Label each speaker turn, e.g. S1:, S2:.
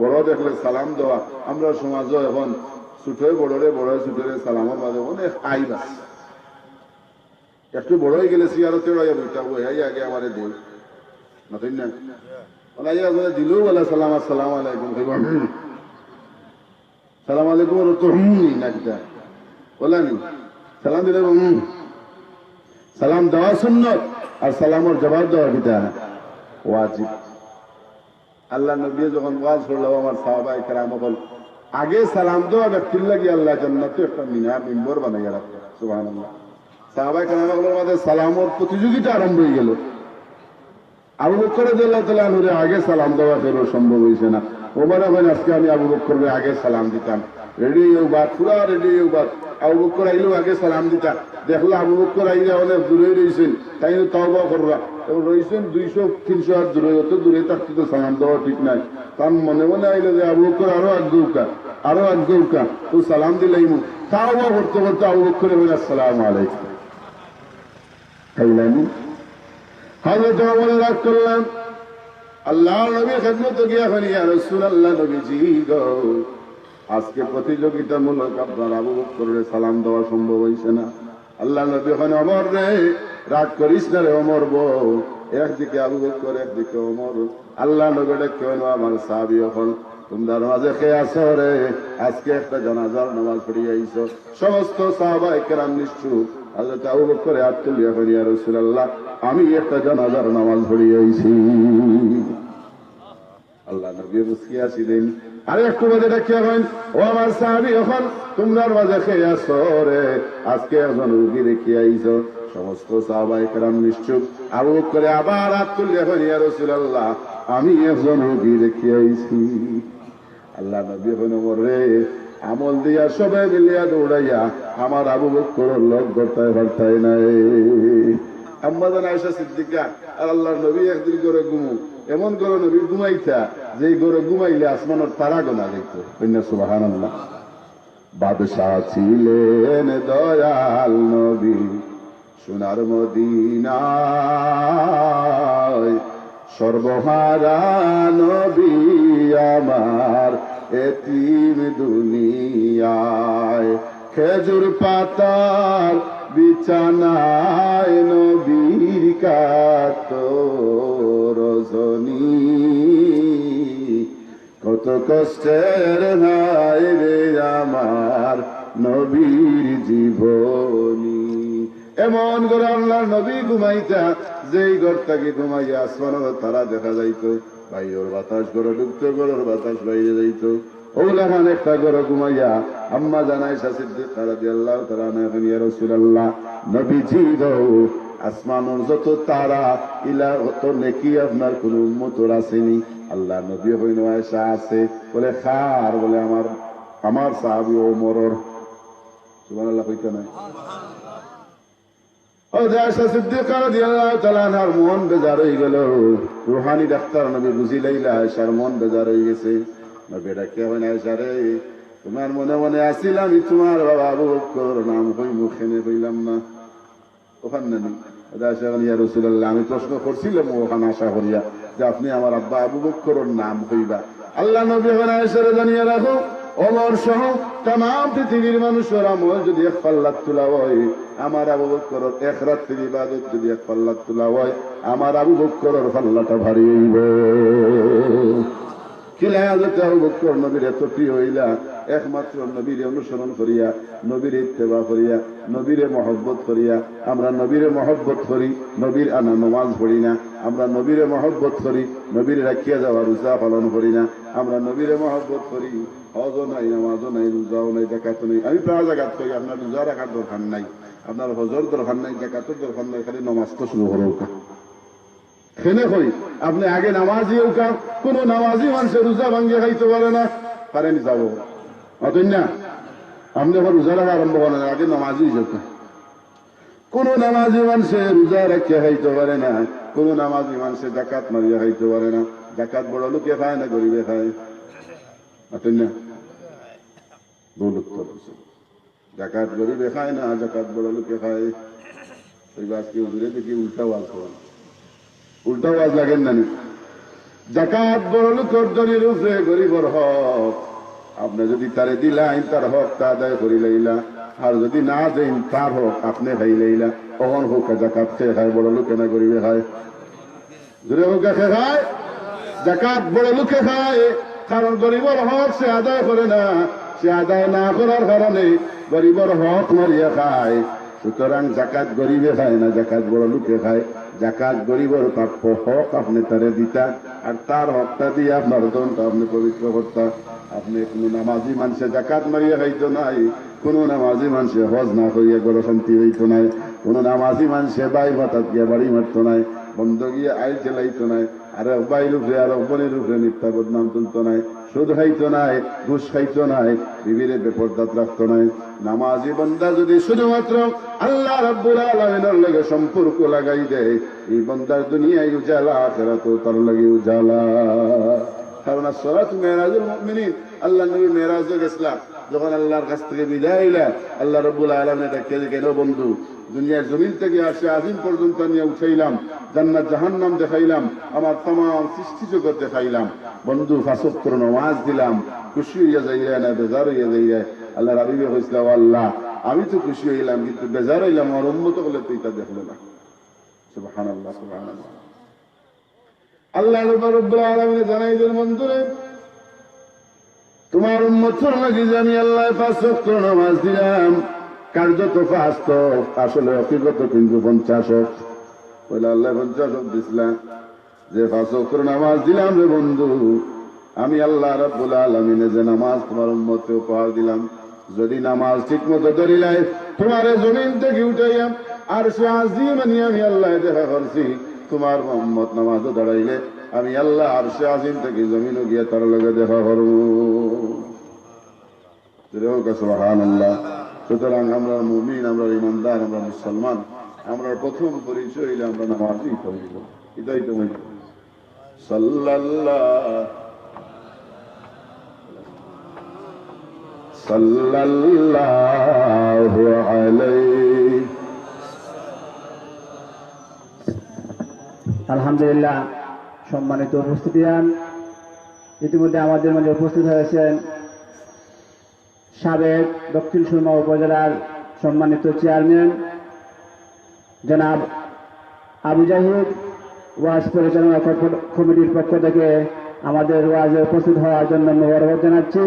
S1: বড় দেখলে সালাম দেওয়া। আমরা সমাজও এখন ছোটে বড়রে বড় ছোটরে সালামের মাঝে অনেক আইব আছে। একটু বড় হয়ে গেলে সিয়ারতে বইটা বই আগে আমারে দেব না তাই না? দিলেও বলে সালাম আসসালাম আলাইকুম, সালাম আলাইকুম তো না কিটা বলেনি সালাম দিলে সালাম দেওয়া সুন্নত আর সালামের জবাব দেওয়া কিটা ওয়াজিব। আল্লাহ নবী যখন ওয়াজ করলো আমার সাহাবায়ে কেরাম বল আগে সালাম দেওয়া ব্যক্তির লাগি আল্লাহ জান্নাতে একটা মিনার মিম্বর বানাইয়া রাখে। সুবহানাল্লাহ। সাহাবায়ে কেরামের মধ্যে সালামের প্রতিযোগিতা আরম্ভ হয়ে গেল। আবু বকর রাদিয়াল্লাহু তাআলা আনহুর আগে সালাম দেওয়া ফের সম্ভব হয়েছে না। ওমর এখন আজকে আমি আবু বকরের আগে সালাম দিতাম। রেডি বাদ পুরা রেডি বাদ। আবু বকর আইলেও আগে সালাম দিতাম। দেখলো আবু বকর আইলে অনেক দূরে রয়েছেন, তাই তওবা করবা রয়েছেন 200-300 হাত দূরে, অত দূরে থাকতে তো সালাম দেওয়া ঠিক নাই। তার মনে মনে আইলে যে আবু বকর আরো আগ্রহকা তো সালাম দিলেই তাওবা করতে করতে আবু বকর বলে আসসালামু আলাইকুম খাইলাম। হযরত ওমর রাগ করলাম, আল্লাহর নবীর খেদমতে গিয়া বলি ইয়া রাসূলুল্লাহ নবীজি গো আজকে প্রতিযোগিতামূলক আপনার আবু বকরের সালাম দেওয়া সম্ভব হইছে না। আল্লাহ নবী ওখানে ওমর রে রাগ করিস না রে ওমর বউ, একদিকে আবু বকর একদিকে ওমর। আল্লাহ নবী কেন আমার সাহাবী এখন তোমরা নামাজে খেয়ে আসো রে, আজকে একটা জানাজার নামাজ পড়িয়ে আইছো। সমস্ত সাহাবায়ে কেরাম নিশ্চুপ। হযরত আবু বকর হাত তুলিয়া বলি ইয়া রাসূলুল্লাহ আমি একটা জানাজার নামাজ পড়িয়ে আইছি। আল্লাহ নবী বুঝিয়াছিলেন আরে একটু বাজে দেখিয়া হইন ও আমার সাহাবী এখন তোমরা নামাজে খেয়ে আসো রে, আজকে একজন রোগী রেখে আইছো। সমস্ত সাহাবায়ে কেরাম নিশ্চুপ। আবু বকর আবার হাত তুলিয়া বলি ইয়া রাসূলুল্লাহ আমি একজন রোগী রেখে আইছি। আল্লাহ নবী ওমর রে আমল দিয়া সবাই মিলিয়া দৌড়াইয়া আমার আবু বকর লোক গড়তায় ভারতায় নাই। আম্মা জান আয়েশা সিদ্দিকা আর আল্লাহর নবী একদিন করে এমন করে নবী ঘুমাইতা যে ঘরে ঘুমাইলে আসমানের তারা গোনা দেখতো। সুবহানাল্লাহ। বাদশাহ ছিলেন দয়াল নবী সোনার মদিনায়, সর্বহারা নবী আমার এতিম দুনিয়ায়। খেজুর পাতার বিছানায় নবীর কাতো রজনী, কত কষ্টের হায় রে আমার নবীর জীবনী। এমন করে আল্লাহর নবী ঘুমাইতা যেই ঘর থেকে ঘুমাইয়া আসমানের তারা দেখা যাইতো, বাইরের বাতাস ঘরে ঢুকতো, ঘরের বাতাস বাইরে যাইতো। ওলাখান একটা ঘরে ঘুমাইয়া আম্মা জান আয়েশা সিদ্দিকা রাদিয়াল্লাহু তাআলা আনহা ইয়া রাসূলুল্লাহ নবীজি গো আসমানের যত তারা ইলা অত নেকি আপনার কোন উম্মতের আসেনি? আল্লাহ নবী হইল আয়েশা আছে বলে খার বলে আমার সাহাবী ওমরের। সুবহানাল্লাহ কইতে না ও আয়েশা সিদ্দিকা রাদিয়াল্লাহু তাআলা আনহার মন বেজার হয়ে গেল। রুহানি ডাক্তার নবী বুঝি লাইলা আয়েশার মন বেজার হয়ে গেছে। নবী ডাকে হয় আয়েশা রে তোমার মনে মনে আসিল আমি তোমার বাবা আবু বকর নাম কই মুখে নে কইলাম না ওখানে নেই। আয়েশা বলেন ইয়া রাসূলুল্লাহ আমি প্রশ্ন করছিলাম ওখানে আশা করিয়া যে আপনি আমার আব্বা আবু বকরের নাম কইবা। আল্লাহ নবী আয়েশারে জানিয়ে রাখো ওমর সহ তাম পৃথিবীর মানুষের আমল যদি এক পাল্লাত তোলা হয়, আমার আবু বকরের এক রাত্রির ইবাদত যদি এক পাল্লাত তোলা হয়, আমার আবু বকরের পাল্লাটা ভারী হইব। কিলায়াতে আবু বকর নবীর এত প্রিয় হইলা একমাত্র নবীর অনুসরণ করিয়া, নবীর ইত্তেবা করিয়া, নবীরে মহব্বত করিয়া। আমরা নবীরে মহব্বত করি, নবীর আনা নামাজ পড়ি না। আমরা নবীরে মহব্বত করি, নবীর রাখিয়া যাওয়া রোজা পালন করি না। আমরা নবীরে মহব্বত করি, হজও নাই, নামাজও নাই, রোজাও নাই, জাকাতও নাই। আমি প্রায় জায়গাত করি আপনার রোজা রাখার দরকার নাই, আপনার হজর দরকার নাই, জাকাতের দরকার নাই, খালি নামাজ তো শুরু করো। খেলে কই আপনি আগে নামাজি কাম কোন নামাজি মানুষের রোজা ভাঙ্গে খাইতে পারে না, পারেনি যাবো অতই না। আপনি এখন রোজা রাখা আরম্ভ করেন আগে নামাজি যেতে। কোন নামাজি মানুষের রোজা রাখিয়া খাইতে পারে না, কোন নামাজি মানুষের জাকাত মারিয়া খাইতে পারে না। জাকাত বড় লোকে খায় না গরিবে খায়? অতই না। ভুল উত্তর। জাকাত গরিবে খায় না, জাকাত বড় লোকে খায়। ওই আজকে হুজুরে দেখি উল্টা ওয়াজ করেন, উল্টা ওয়াজ লাগেন না। জাকাত বড় লোকের ধনী রূপে গরিবর হক আপনি যদি তারে দিলাই তার হক তা আদায় করি লইলা, আর যদি না দেন তার হক আপনি খাই লইলা, কখন হোক জাকাত খেয়ে খায় বড় লোকে না গরিবে খায়? দূরে হোক খেয়ে খায়? জাকাত বড় লোকে খায়, কারণ গরিবর হক সে আদায় করে না, সে আদায় না করার কারণে গরিবর হক মারিয়া খায়। সুতরাং জাকাত গরিবে খায় না, জাকাত বড় লোকে খায়। জাকাত গরিবর প্রাপ্য হক আপনি তারে দিতা, আর তার হকটা দিয়ে আপনার ধনটা আপনি পবিত্র করতা। আপনি কোনো নামাজি মানুষে জাকাত মারিয়া খাইতো নাই, কোনো নামাজি মানুষে হজ না করিয়া গড় শান্তি হইতো নাই, কোনো নামাজি মানুষে বাই ভাতাত গিয়া বাড়ি মারতো নাই, বন্ধ গিয়ে আইল চেলাইতো নাই, আর বাইর উপরে আর বনের উপরে মিথ্যা বদনাম তুলতো নাই, সুদ খাইতো নাই, ঘুষ খাইতো নাই, বিবিরে বেপরদাত রাখতো নাই। নামাজি বান্দা যদি শুধুমাত্র আল্লাহ রাব্বুল আলামিনের লগে সম্পর্ক লাগাই দেয়, এই বান্দার দুনিয়ায় উজালা, আখিরাতেও তার লাগে উজালা। কারণ আসসালাত মেরাজুল মুমিনিন, আল্লাহ নবী মেরাজে গেছিলেন, যখন আল্লাহর কাছ থেকে বিদায় হইলেন, আল্লাহ রাব্বুল আলামিন ডাকে গেল, বন্ধু দুনিয়ার জমিন থেকে আসে আজিম পর্যন্ত নিয়ে উঠাইলাম, জান্নাত জাহান্নাম দেখাইলাম, আমার তামাম সৃষ্টি জগৎ দেখাইলাম, বন্ধু পাঁচ ওয়াক্ত নামাজ দিলাম, খুশি হইয়া যাইরা না বেজার হইয়া যাইরা? আল্লাহ রাবিবে কইছিল, আল্লাহ আমি তো খুশি হইলাম কিন্তু বেজার হইলাম, আমার উম্মত বলে তুই তা দেখলো না। সুবহানাল্লাহ, সুবহানাল্লাহ। আল্লাহ রাব্বুল আলামিন জানাই দেন, বন্ধুরে তোমার উম্মতের লাগি যে আমি আল্লাহ পাঁচ ওয়াক্ত নামাজ দিলাম, কার্যত পাঁচ তো, আসলে হকিগত কিন্তু 50 বলে আল্লাহ 50 দিছিলাম, যে পাঁচ ওয়াক্ত নামাজ দিলাম রে বন্ধু, আমি আল্লাহ রাব্বুল আলামিনে যে নামাজ তোমার উম্মতকে উপহার দিলাম, যদি নামাজ ঠিক মতো ধরিলাই তোমার জমিন থেকে উঠাইয়া আর সে আজিম আমি আল্লাহ দেখা করছি, তোমার উম্মত নামাজও দাঁড়াইলে আমি আল্লাহ আর সে আজিম থেকে জমিনও গিয়ে তার লগে দেখা করব। সুবহানাল্লাহ। সুতরাং আমরা মুমিন, আমরা ইমানদার, আমরা মুসলমান, আমরা প্রথম পরিচয় হইলে আমরা নামাজই করিব। এটাই তো সাল্লাল্লাহু আলাইহি।
S2: আলহামদুলিল্লাহ। সম্মানিত উপস্থিতিয়ান, ইতিমধ্যে আমাদের মাঝে উপস্থিত হয়েছেন সাবেক দক্ষিণ সুরমা উপজেলার সম্মানিত চেয়ারম্যান জনাব আবু জাহিদ। ওয়াজ পরিচালনা কমিটির পক্ষ থেকে আমাদের ওয়াজে উপস্থিত হওয়ার জন্য মোবারকবাদ জানাচ্ছি।